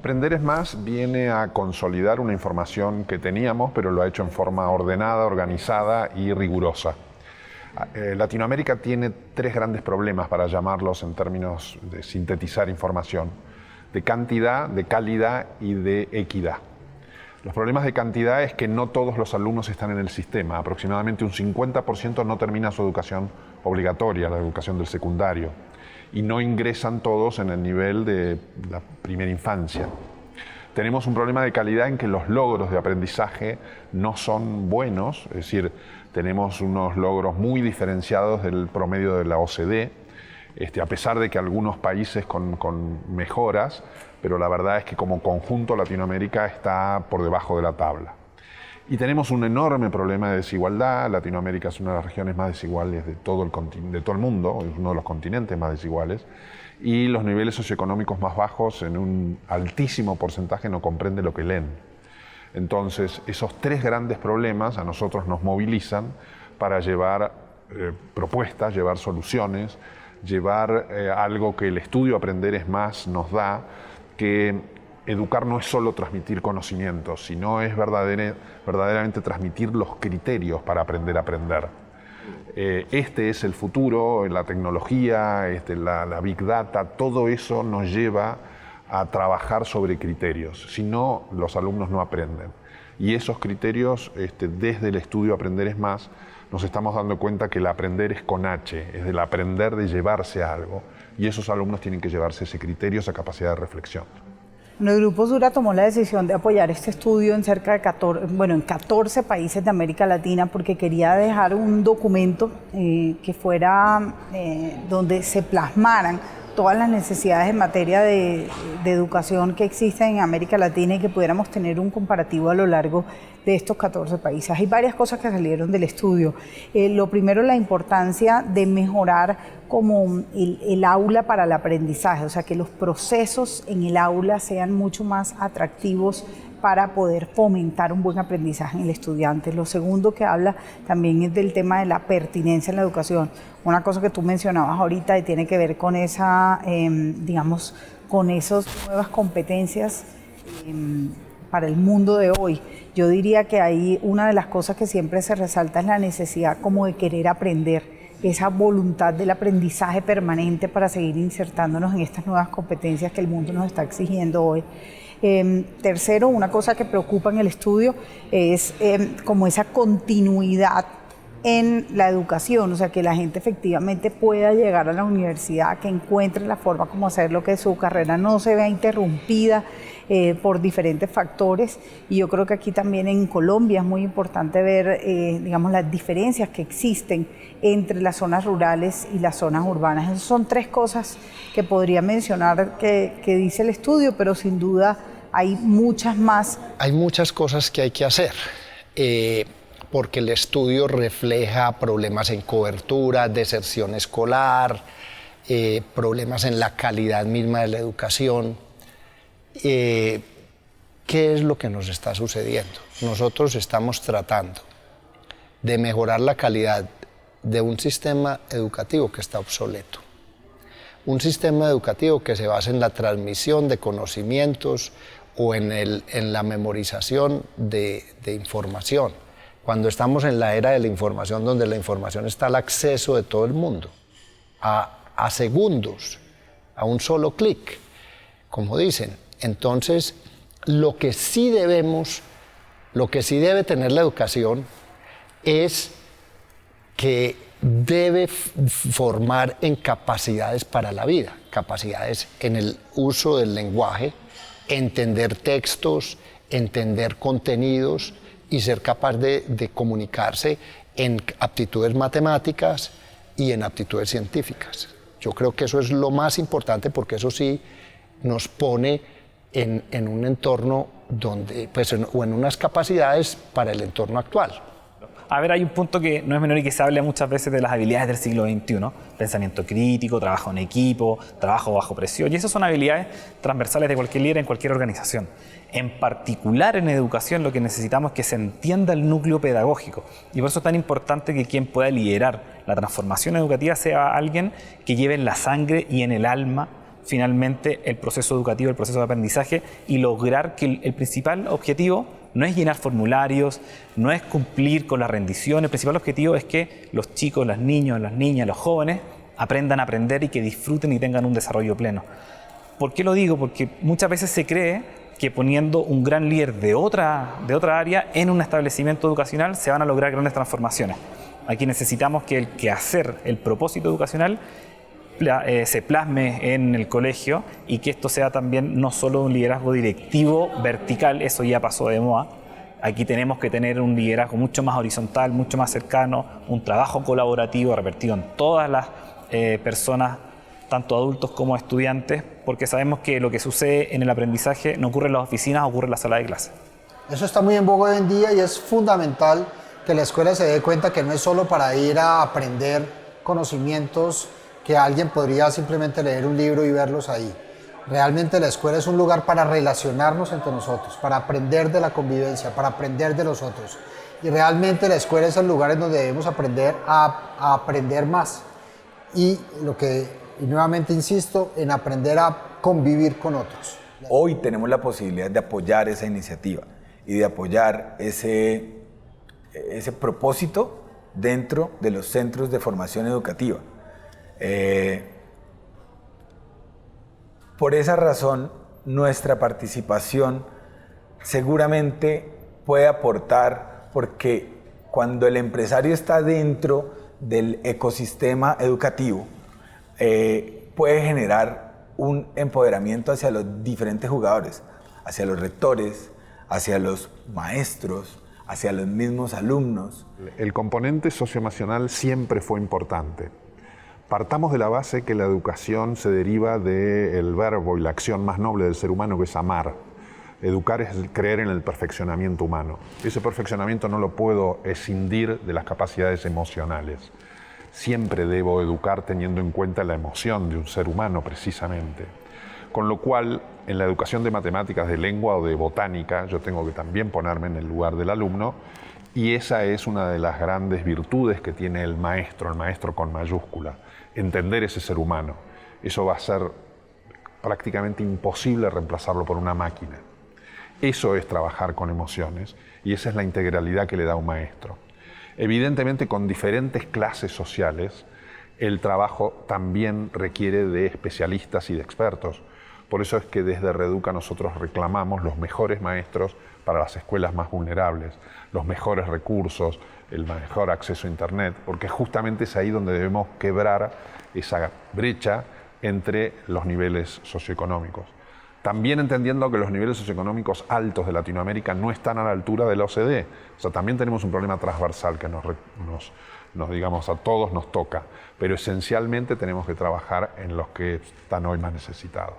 Aprender es Más viene a consolidar una información que teníamos, pero lo ha hecho en forma ordenada, organizada y rigurosa. Latinoamérica tiene tres grandes problemas, para llamarlos en términos de sintetizar información: de cantidad, de calidad y de equidad. Los problemas de cantidad es que no todos los alumnos están en el sistema. Aproximadamente un 50% no termina su educación obligatoria, la educación del secundario, y no ingresan todos en el nivel de la primera infancia. Tenemos un problema de calidad en que los logros de aprendizaje no son buenos, es decir, tenemos unos logros muy diferenciados del promedio de la OCDE, a pesar de que algunos países con mejoras, pero la verdad es que como conjunto Latinoamérica está por debajo de la tabla. Y tenemos un enorme problema de desigualdad. Latinoamérica es una de las regiones más desiguales de todo el mundo, es uno de los continentes más desiguales, y los niveles socioeconómicos más bajos en un altísimo porcentaje no comprenden lo que leen. Entonces, esos tres grandes problemas a nosotros nos movilizan para llevar propuestas, llevar soluciones, llevar algo que el estudio Aprender es Más nos da, que educar no es solo transmitir conocimientos, sino es verdaderamente transmitir los criterios para aprender a aprender. Este es el futuro, la tecnología, la Big Data, todo eso nos lleva a trabajar sobre criterios. Si no, los alumnos no aprenden. Y esos criterios, desde el estudio Aprender es Más, nos estamos dando cuenta que el aprender es con H, es del aprender de llevarse a algo. Y esos alumnos tienen que llevarse ese criterio, esa capacidad de reflexión. Bueno, el Grupo Sura tomó la decisión de apoyar este estudio en cerca de 14 países de América Latina, porque quería dejar un documento que fuera donde se plasmaran todas las necesidades en materia de educación que existen en América Latina y que pudiéramos tener un comparativo a lo largo de estos 14 países. Hay varias cosas que salieron del estudio. Lo primero, la importancia de mejorar como el aula para el aprendizaje, o sea, que los procesos en el aula sean mucho más atractivos para poder fomentar un buen aprendizaje en el estudiante. Lo segundo que habla también es del tema de la pertinencia en la educación. Una cosa que tú mencionabas ahorita y tiene que ver con esa, con esas nuevas competencias para el mundo de hoy. Yo diría que ahí una de las cosas que siempre se resalta es la necesidad como de querer aprender, esa voluntad del aprendizaje permanente para seguir insertándonos en estas nuevas competencias que el mundo nos está exigiendo hoy. Tercero, una cosa que preocupa en el estudio es como esa continuidad en la educación, o sea, que la gente efectivamente pueda llegar a la universidad, que encuentre la forma como hacerlo, que su carrera no se vea interrumpida por diferentes factores. Y yo creo que aquí también en Colombia es muy importante ver, las diferencias que existen entre las zonas rurales y las zonas urbanas. Esas son tres cosas que podría mencionar que dice el estudio, pero sin duda hay muchas más. Hay muchas cosas que hay que hacer. Porque el estudio refleja problemas en cobertura, deserción escolar, problemas en la calidad misma de la educación. ¿Qué es lo que nos está sucediendo? Nosotros estamos tratando de mejorar la calidad de un sistema educativo que está obsoleto. Un sistema educativo que se basa en la transmisión de conocimientos o en la memorización de información. Cuando estamos en la era de la información, donde la información está al acceso de todo el mundo, a segundos, a un solo clic, como dicen. Entonces, lo que sí debe tener la educación es que debe formar en capacidades para la vida, capacidades en el uso del lenguaje, entender textos, entender contenidos, y ser capaz de comunicarse en aptitudes matemáticas y en aptitudes científicas. Yo creo que eso es lo más importante, porque eso sí nos pone en un entorno donde, o en unas capacidades para el entorno actual. A ver, hay un punto que no es menor y que se habla muchas veces de las habilidades del siglo XXI, pensamiento crítico, trabajo en equipo, trabajo bajo presión, y esas son habilidades transversales de cualquier líder en cualquier organización. En particular en educación lo que necesitamos es que se entienda el núcleo pedagógico, y por eso es tan importante que quien pueda liderar la transformación educativa sea alguien que lleve en la sangre y en el alma finalmente el proceso educativo, el proceso de aprendizaje y lograr que el principal objetivo no es llenar formularios, no es cumplir con la rendición, el principal objetivo es que los chicos, los niños, las niñas, los jóvenes aprendan a aprender y que disfruten y tengan un desarrollo pleno. ¿Por qué lo digo? Porque muchas veces se cree que poniendo un gran líder de otra área en un establecimiento educacional se van a lograr grandes transformaciones. Aquí necesitamos que el quehacer, el propósito educacional se plasme en el colegio y que esto sea también no solo un liderazgo directivo vertical, eso ya pasó de moda. Aquí tenemos que tener un liderazgo mucho más horizontal, mucho más cercano, un trabajo colaborativo repartido en todas las personas, tanto adultos como estudiantes, porque sabemos que lo que sucede en el aprendizaje no ocurre en las oficinas, ocurre en la sala de clase. Eso está muy en boga hoy en día y es fundamental que la escuela se dé cuenta que no es solo para ir a aprender conocimientos que alguien podría simplemente leer un libro y verlos ahí. Realmente la escuela es un lugar para relacionarnos entre nosotros, para aprender de la convivencia, para aprender de los otros. Y realmente la escuela es el lugar en donde debemos aprender a aprender más. Y nuevamente insisto, en aprender a convivir con otros. Hoy tenemos la posibilidad de apoyar esa iniciativa y de apoyar ese propósito dentro de los centros de formación educativa. Por esa razón, nuestra participación seguramente puede aportar, porque cuando el empresario está dentro del ecosistema educativo, puede generar un empoderamiento hacia los diferentes jugadores, hacia los rectores, hacia los maestros, hacia los mismos alumnos. El componente socioemocional siempre fue importante. Partamos de la base que la educación se deriva del verbo y la acción más noble del ser humano, que es amar. Educar es creer en el perfeccionamiento humano. Ese perfeccionamiento no lo puedo escindir de las capacidades emocionales. Siempre debo educar teniendo en cuenta la emoción de un ser humano, precisamente. Con lo cual, en la educación de matemáticas, de lengua o de botánica, yo tengo que también ponerme en el lugar del alumno, y esa es una de las grandes virtudes que tiene el maestro con mayúscula, entender ese ser humano. Eso va a ser prácticamente imposible reemplazarlo por una máquina. Eso es trabajar con emociones, y esa es la integralidad que le da un maestro. Evidentemente, con diferentes clases sociales, el trabajo también requiere de especialistas y de expertos. Por eso es que desde Reeduca nosotros reclamamos los mejores maestros para las escuelas más vulnerables, los mejores recursos, el mejor acceso a Internet, porque justamente es ahí donde debemos quebrar esa brecha entre los niveles socioeconómicos. También entendiendo que los niveles socioeconómicos altos de Latinoamérica no están a la altura de la OCDE. O sea, también tenemos un problema transversal que digamos, a todos nos toca, pero esencialmente tenemos que trabajar en los que están hoy más necesitados.